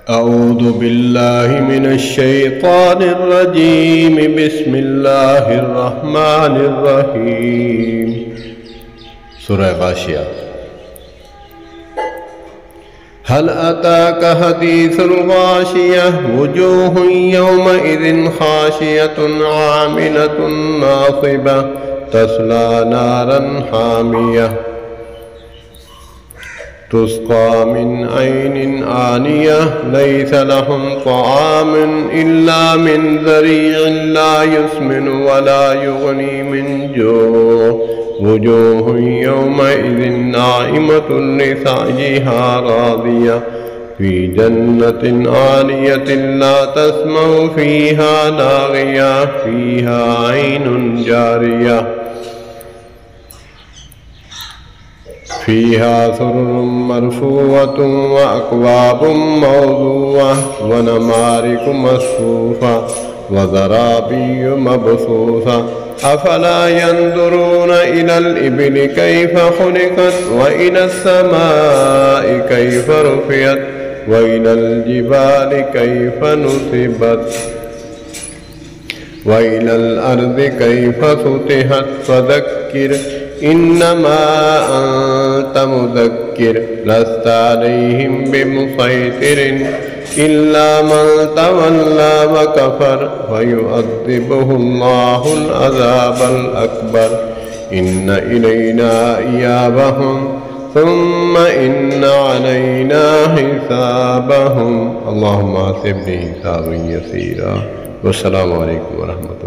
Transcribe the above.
أعوذ بالله من الشيطان الرجيم بسم الله الرحمن الرحيم सूरह गाशिया। हल अताका हदीसुल गाशिया वुजूह यौमइज़िन खाशियतुन आमिलतुन नासिबा तस्ला नारन हामिया तुस्क़ा मिन ऐनिन आनिया लैसा लहुम तआमुन इल्ला मिन ज़रीअन ला युस्मिनु वला युग़नी मिन जू वुजूह यौमइज़िन नाइमतुन लिसअयिहा राज़िया फ़ी जन्नतिन आलियतिन ला तस्मउ फ़ीहा लाग़िया फ़ीहा ऐनुन जारिया फ़ीहा सुरुरुम मरफ़ूअतुन व अक्वाबुम मौज़ूअह व नमारिकु मस्फ़ूफ़ा व ज़राबिय्यु मबसूसा अफ़ला यंज़ुरून इलल इबिलि कैफ़ ख़ुलिक़त व इलस समाइ कैफ़ रुफ़िअत व इलल जिबालि कैफ़ नुसिबत व इलल अर्ज़ि कैफ़ सुतिहत फ़ज़क्किर इन्नमा अन्त मुज़क्किर लस्ता अलैहिम बिमुसैतिरिन इल्ला मन तवल्ला व कफ़र फ़युअज़्ज़िबुहुल्लाहुल अज़ाबल अकबर इन्न इलैना इयाबहुम सुम्मा इन्न अलैना हिसाबहुम अल्लाहुम्मा हसिबनी हिसाबन यसीरा। वस्सलामु अलैकुम व रहमतुल्लाह।